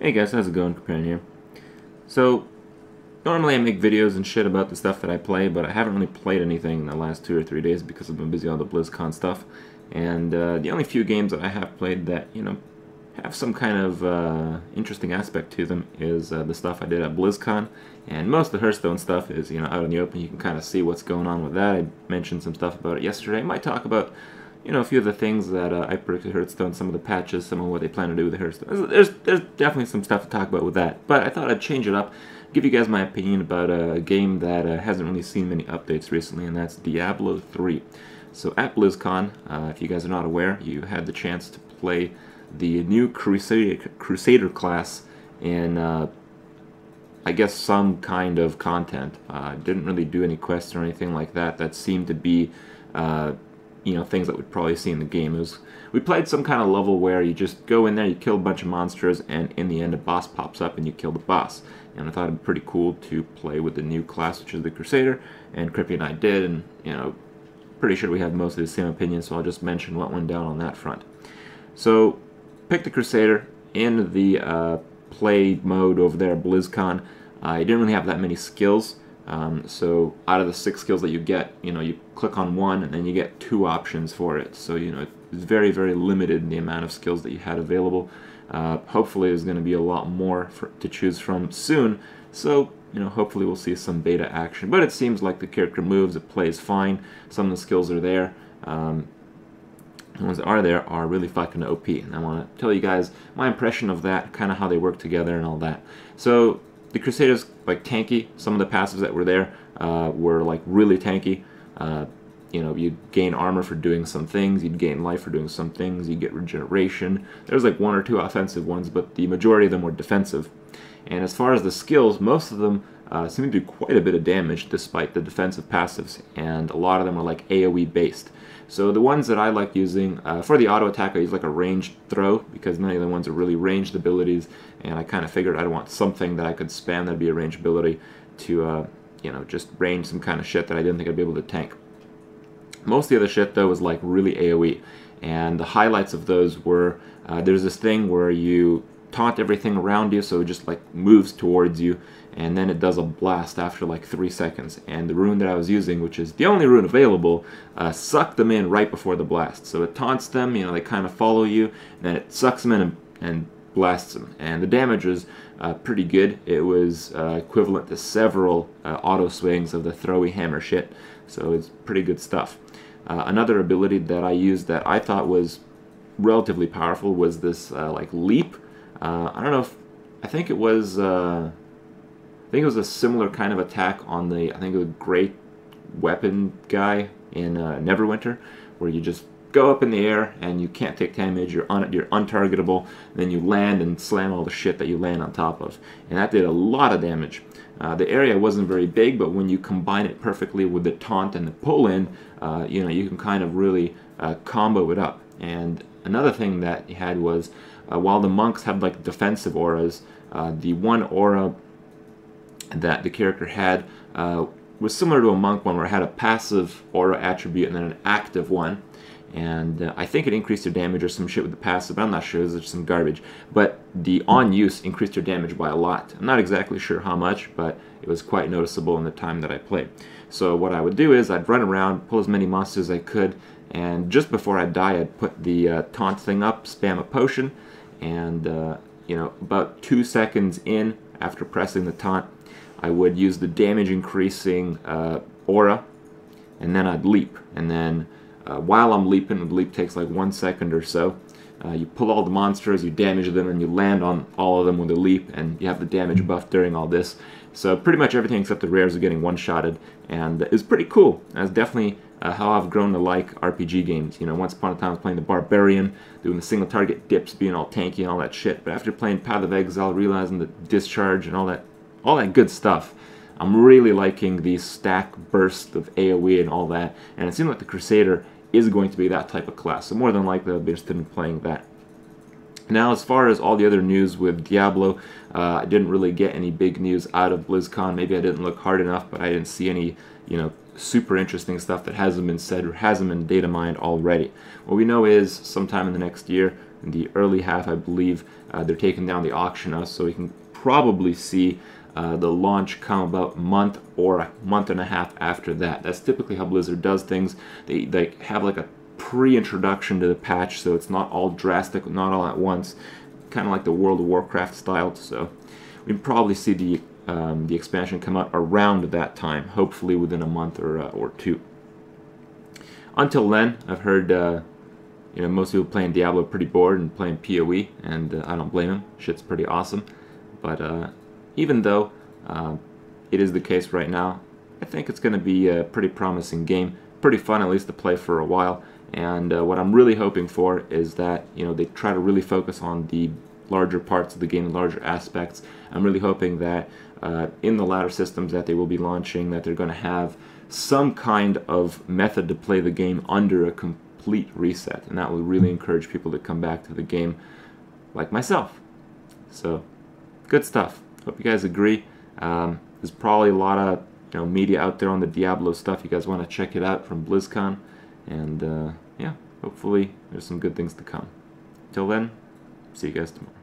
Hey guys, how's it going? Companion here. So, normally I make videos and shit about the stuff that I play, but I haven't really played anything in the last 2 or 3 days because I've been busy on the BlizzCon stuff. And the only few games that I have played that, have some kind of interesting aspect to them is the stuff I did at BlizzCon. And most of the Hearthstone stuff is, out in the open. You can kind of see what's going on with that. I mentioned some stuff about it yesterday. I might talk about a few of the things that I predicted Hearthstone, some of the patches, some of what they plan to do with the Hearthstone. There's definitely some stuff to talk about with that, but I thought I'd change it up, give you guys my opinion about a game that hasn't really seen many updates recently, and that's Diablo 3. So at BlizzCon, if you guys are not aware, you had the chance to play the new Crusader class in, I guess, some kind of content. Didn't really do any quests or anything like that. That seemed to be things that we'd probably see in the game. We played some kind of level where you just go in there, you kill a bunch of monsters, and in the end a boss pops up and you kill the boss. And I thought it'd be pretty cool to play with the new class, which is the Crusader, and Crippy and I did, and pretty sure we have mostly the same opinion, so I'll just mention what went down on that front. So, pick the Crusader in the play mode over there at BlizzCon. I didn't really have that many skills. So out of the 6 skills that you get, you click on one and then you get 2 options for it. So, it's very, very limited in the amount of skills that you had available. Hopefully there's going to be a lot more to choose from soon. So, hopefully we'll see some beta action. But it seems like the character moves, it plays fine. Some of the skills are there. The ones that are there are really fucking OP. And I want to tell you guys my impression of that, kind of how they work together and all that. So, the Crusader's like tanky. Some of the passives that were there were like really tanky. You'd gain armor for doing some things, you'd gain life for doing some things, you'd get regeneration. There's like 1 or 2 offensive ones, but the majority of them were defensive. And as far as the skills, most of them seem to do quite a bit of damage despite the defensive passives, and a lot of them are like AoE based. So the ones that I like using, for the auto attack, I use like a ranged throw, because many of the ones are really ranged abilities, and I kind of figured I'd want something that I could spam that'd be a ranged ability to, just range some kind of shit that I didn't think I'd be able to tank. Most of the other shit, though, was like really AoE, and the highlights of those were, there's this thing where you taunt everything around you, so it just like moves towards you, and then it does a blast after like 3 seconds. And the rune that I was using, which is the only rune available, sucked them in right before the blast. So it taunts them, they kind of follow you, and then it sucks them in and blasts them. And the damage was pretty good. It was equivalent to several auto swings of the throwy hammer shit, so it's pretty good stuff. Another ability that I used that I thought was relatively powerful was this like leap. I don't know if, I think it was a similar kind of attack on the, great weapon guy in Neverwinter, where you just go up in the air and you can't take damage, you're untargetable, then you land and slam all the shit that you land on top of. And that did a lot of damage. The area wasn't very big, but when you combine it perfectly with the taunt and the pull-in, you can kind of really combo it up. And another thing that you had was, while the monks had like defensive auras, the one aura that the character had was similar to a monk one, where it had a passive aura attribute and then an active one. And I think it increased your damage or some shit with the passive. I'm not sure, it's some garbage. But the on use increased your damage by a lot. I'm not exactly sure how much, but it was quite noticeable in the time that I played. So what I would do is I'd run around, pull as many monsters as I could, and just before I die, I'd put the taunt thing up, spam a potion, and about 2 seconds in, after pressing the taunt, I would use the damage increasing aura, and then I'd leap. And then while I'm leaping, the leap takes like 1 second or so. You pull all the monsters, you damage them, and you land on all of them with a leap, and you have the damage buff during all this. So pretty much everything except the rares are getting one-shotted, and it's pretty cool. That's definitely how I've grown to like RPG games. Once upon a time I was playing the Barbarian, doing the single target dips, being all tanky and all that shit. But after playing Path of Exile, realizing the discharge and all that good stuff, I'm really liking the stack burst of AoE and all that. And it seems like the Crusader is going to be that type of class, so more than likely I'll be interested in playing that. Now, as far as all the other news with Diablo, I didn't really get any big news out of BlizzCon. Maybe I didn't look hard enough, but I didn't see any, super interesting stuff that hasn't been said or hasn't been data mined already. What we know is sometime in the next year, in the early half, I believe. They're taking down the auction us, so we can probably see the launch come about a month or a month and a half after that. That's typically how Blizzard does things. They have like a pre-introduction to the patch, so it's not all drastic, not all at once, kind of like the World of Warcraft style. So we can probably see the expansion come out around that time, hopefully within a month or two. Until then, I've heard you know, most people playing Diablo are pretty bored and playing PoE, and I don't blame them. Shit's pretty awesome. But even though it is the case right now, I think it's going to be a pretty promising game. Pretty fun, at least, to play for a while. And what I'm really hoping for is that, you know, they try to really focus on the larger parts of the game, the larger aspects. I'm really hoping that in the latter systems that they will be launching, that they're going to have some kind of method to play the game under a complete reset, and that will really encourage people to come back to the game, like myself. So, good stuff. Hope you guys agree. There's probably a lot of media out there on the Diablo stuff. You guys want to check it out from BlizzCon, and yeah, hopefully there's some good things to come. Till then, see you guys tomorrow.